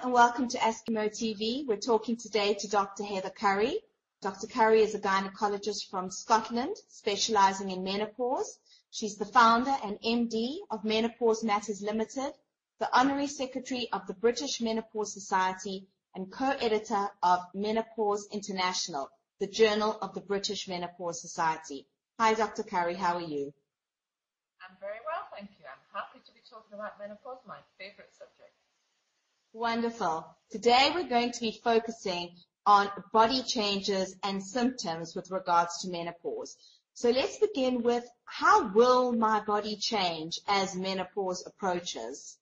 and welcome to Askimo TV. We're talking today to Dr. Heather Currie. Dr. Currie is a gynecologist from Scotland, specializing in menopause. She's the founder and MD of Menopause Matters Limited, the Honorary Secretary of the British Menopause Society, and co-editor of Menopause International, the Journal of the British Menopause Society. Hi, Dr. Currie, how are you? I'm very well, thank you. I'm happy to be talking about menopause, my favorite subject. Wonderful. Today we're going to be focusing on body changes and symptoms with regards to menopause. So let's begin with, how will my body change as menopause approaches?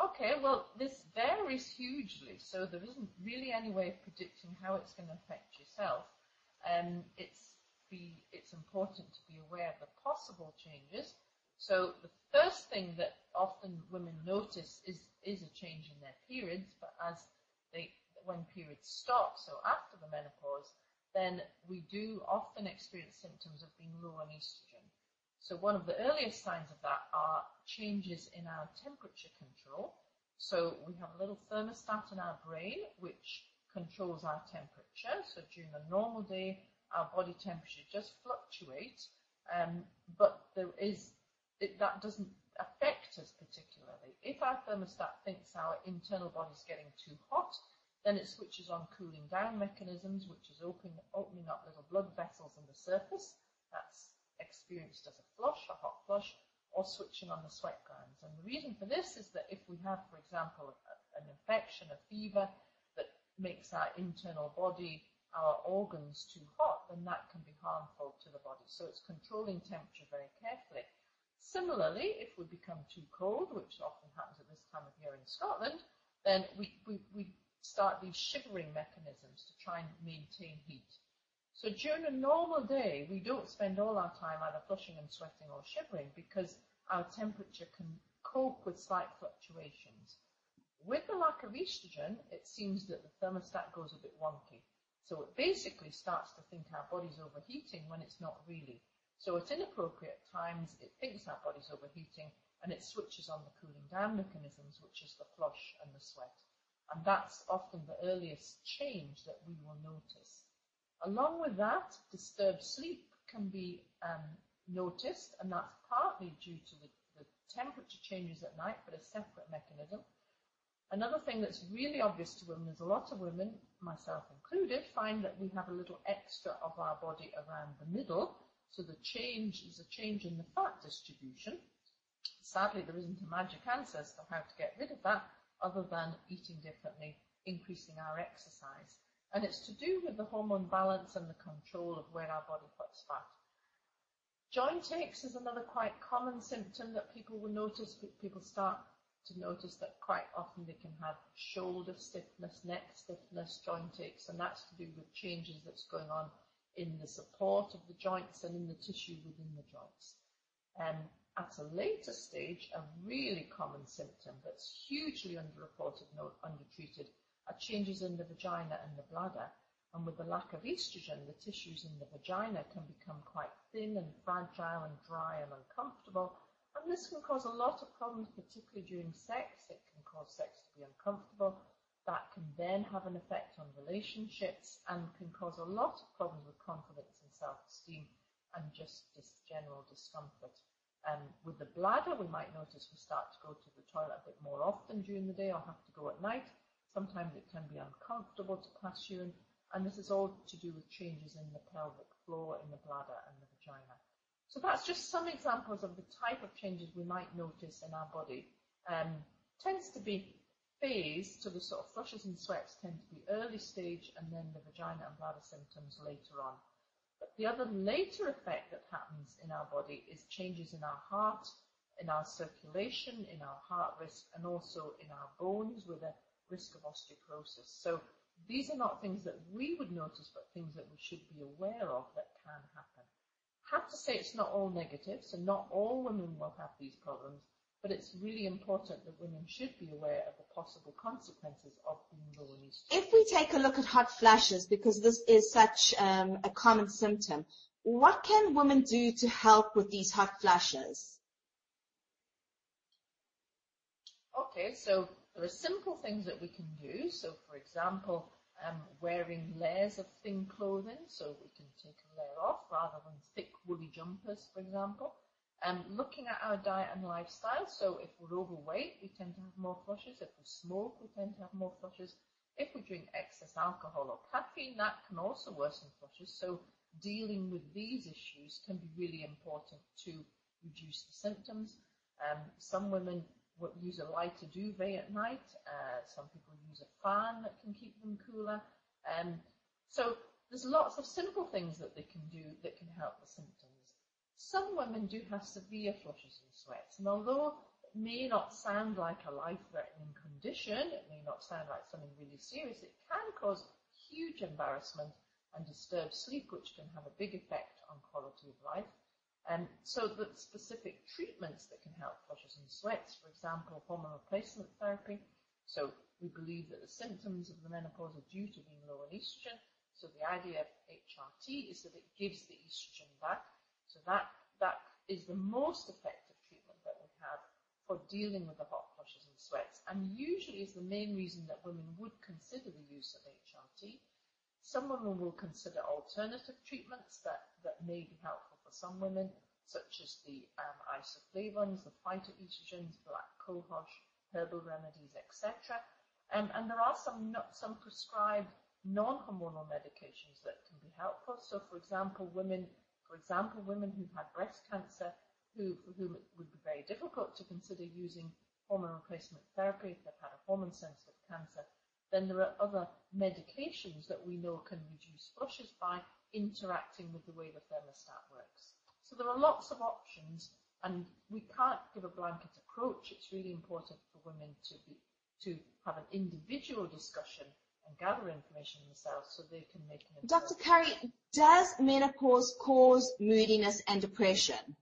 Okay, well, this varies hugely, so there isn't really any way of predicting how it's going to affect yourself. It's important to be aware of the possible changes. So the first thing that often women notice is a change in their periods, but when periods stop, so after the menopause, then we do often experience symptoms of being low on estrogen. So one of the earliest signs of that are changes in our temperature control. So we have a little thermostat in our brain which controls our temperature. So during a normal day, our body temperature just fluctuates, but that doesn't affect us particularly. If our thermostat thinks our internal body is getting too hot, then it switches on cooling down mechanisms, which is opening up little blood vessels in the surface. That's experienced as a flush, a hot flush, or switching on the sweat glands. And the reason for this is that if we have, for example, an infection, a fever that makes our internal body, our organs too hot, then that can be harmful to the body. So it's controlling temperature very carefully. Similarly, if we become too cold, which often happens at this time of year in Scotland, then we start these shivering mechanisms to try and maintain heat. So during a normal day, we don't spend all our time either flushing and sweating or shivering because our temperature can cope with slight fluctuations. With the lack of estrogen, it seems that the thermostat goes a bit wonky. So it basically starts to think our body's overheating when it's not really. So at inappropriate times, it thinks our body's overheating and it switches on the cooling down mechanisms, which is the flush and the sweat. And that's often the earliest change that we will notice. Along with that, disturbed sleep can be noticed, and that's partly due to the temperature changes at night, but a separate mechanism. Another thing that's really obvious to women is a lot of women, myself included, find that we have a little extra of our body around the middle. So the change is a change in the fat distribution. Sadly, there isn't a magic answer as to how to get rid of that, other than eating differently, increasing our exercise. And it's to do with the hormone balance and the control of where our body puts fat. Joint aches is another quite common symptom that people will notice. People start to notice that quite often they can have shoulder stiffness, neck stiffness, joint aches, and that's to do with changes that's going on in the support of the joints and in the tissue within the joints. At a later stage, a really common symptom that's hugely underreported and undertreated are changes in the vagina and the bladder. And with the lack of estrogen, the tissues in the vagina can become quite thin and fragile and dry and uncomfortable. And this can cause a lot of problems, particularly during sex. It can cause sex to be uncomfortable. That can then have an effect on relationships and can cause a lot of problems with confidence and self-esteem and just this general discomfort. With the bladder, we might notice we start to go to the toilet a bit more often during the day or have to go at night. Sometimes it can be uncomfortable to pass urine, and this is all to do with changes in the pelvic floor, in the bladder and the vagina. So that's just some examples of the type of changes we might notice in our body. Tends to be phased, so the sort of flushes and sweats tend to be early stage, and then the vagina and bladder symptoms later on. But the other later effect that happens in our body is changes in our heart, in our circulation, in our heart risk, and also in our bones with a risk of osteoporosis. So these are not things that we would notice, but things that we should be aware of that can happen. I have to say it's not all negative, so not all women will have these problems, but it's really important that women should be aware of the possible consequences of being low in estrogen. If we take a look at hot flashes, because this is such a common symptom, what can women do to help with these hot flashes? Okay, so there are simple things that we can do. So, for example, wearing layers of thin clothing, so we can take a layer off rather than thick woolly jumpers, for example. Looking at our diet and lifestyle, so if we're overweight, we tend to have more flushes. If we smoke, we tend to have more flushes. If we drink excess alcohol or caffeine, that can also worsen flushes. So dealing with these issues can be really important to reduce the symptoms. Some women would use a lighter duvet at night. Some people use a fan that can keep them cooler. So there's lots of simple things that they can do that can help the symptoms. Some women do have severe flushes and sweats, and although it may not sound like a life-threatening condition, it may not sound like something really serious, it can cause huge embarrassment and disturb sleep, which can have a big effect on quality of life. So the specific treatments that can help flushes and sweats, for example, hormone replacement therapy. So we believe that the symptoms of the menopause are due to being low in estrogen. So the idea of HRT is that it gives the estrogen back. So that is the most effective treatment that we have for dealing with the hot flushes and sweats, and usually is the main reason that women would consider the use of HRT. Some women will consider alternative treatments that may be helpful for some women, such as the isoflavones, the phytoestrogens, black cohosh, herbal remedies, etc. And there are some prescribed non-hormonal medications that can be helpful. So, for example, women who had breast cancer, for whom it would be very difficult to consider using hormone replacement therapy if they've had a hormone-sensitive cancer, then there are other medications that we know can reduce flushes by interacting with the way the thermostat works. So there are lots of options, and we can't give a blanket approach. It's really important for women to have an individual discussion and gather information themselves so they can make an Dr. Currie, does menopause cause moodiness and depression?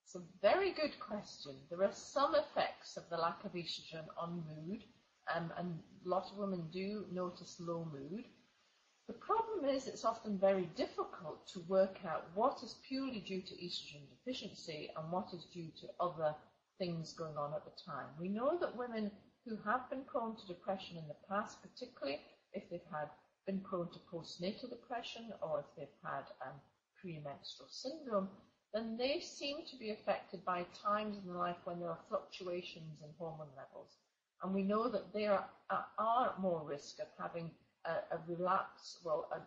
It's a very good question. There are some effects of the lack of estrogen on mood, and a lot of women do notice low mood. The problem is it's often very difficult to work out what is purely due to estrogen deficiency and what is due to other things going on at the time. We know that women who have been prone to depression in the past, particularly if they've been prone to postnatal depression or if they've had premenstrual syndrome, then they seem to be affected by times in their life when there are fluctuations in hormone levels. And we know that they are more risk of having a relapse,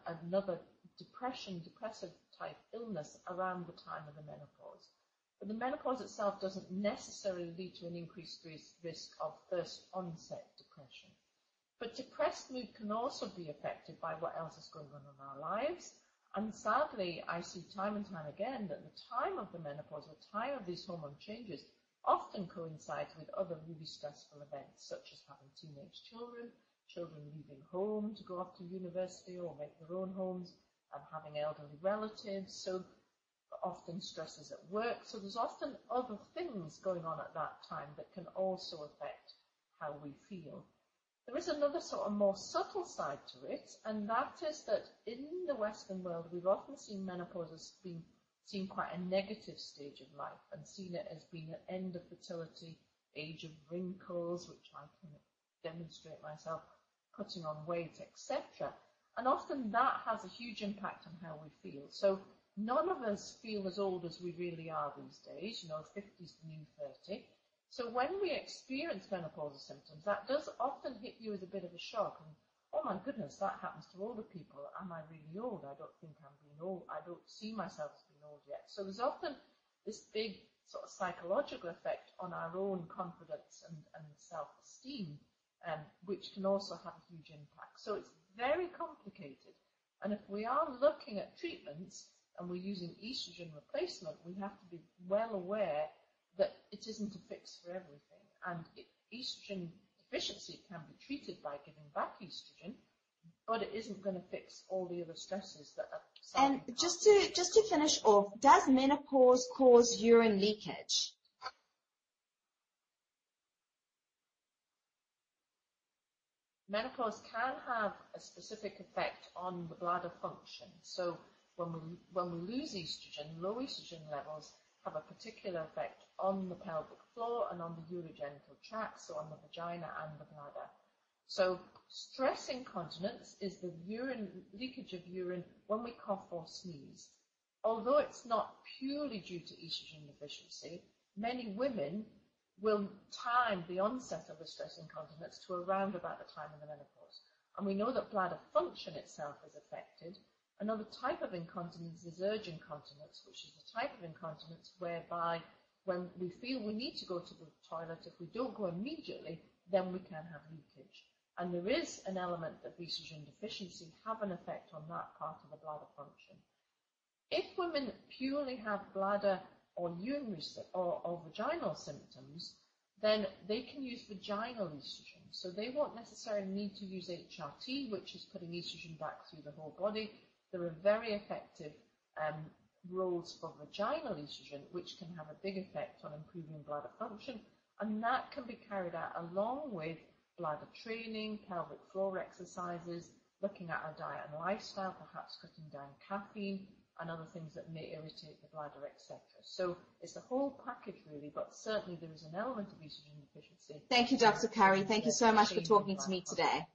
another depressive type illness around the time of the menopause. But the menopause itself doesn't necessarily lead to an increased risk of first onset depression. But depressed mood can also be affected by what else is going on in our lives. And sadly, I see time and time again that the time of the menopause, the time of these hormone changes, often coincides with other really stressful events, such as having teenage children, children leaving home to go off to university or make their own homes, and having elderly relatives. So often stresses at work. So there's often other things going on at that time that can also affect how we feel. There is another sort of more subtle side to it, and that is that in the Western world, we've often seen menopause as being seen quite a negative stage of life and seen it as being an end of fertility, age of wrinkles, which I can demonstrate myself, putting on weight, etc. And often that has a huge impact on how we feel. So none of us feel as old as we really are these days. 50 is the new 30. So when we experience menopausal symptoms, that does often hit you as a bit of a shock. And, oh my goodness, that happens to older people. Am I really old? I don't think I'm being old. I don't see myself as being old yet. So there's often this big sort of psychological effect on our own confidence and self-esteem, which can also have a huge impact. So it's very complicated. And if we are looking at treatments and we're using estrogen replacement, we have to be well aware that it isn't a fix for everything. And estrogen deficiency can be treated by giving back estrogen, but it isn't going to fix all the other stresses that are. And just to finish off, does menopause cause urine leakage? Menopause can have a specific effect on the bladder function. So when we lose estrogen, low estrogen levels have a particular effect on the pelvic floor and on the urogenital tract, so on the vagina and the bladder. So stress incontinence is the leakage of urine when we cough or sneeze. Although it's not purely due to estrogen deficiency, many women will time the onset of the stress incontinence to around about the time of the menopause. And we know that bladder function itself is affected. Another type of incontinence is urge incontinence, which is the type of incontinence whereby when we feel we need to go to the toilet, if we don't go immediately, then we can have leakage. And there is an element of estrogen deficiency have an effect on that part of the bladder function. If women purely have bladder or urinary or vaginal symptoms, then they can use vaginal estrogen. So they won't necessarily need to use HRT, which is putting estrogen back through the whole body. There are very effective roles for vaginal estrogen, which can have a big effect on improving bladder function, and that can be carried out along with bladder training, pelvic floor exercises, looking at our diet and lifestyle, perhaps cutting down caffeine and other things that may irritate the bladder, etc. So it's a whole package really, but certainly there is an element of estrogen deficiency. Thank you, Dr. Currie. Thank you so much for talking to me today.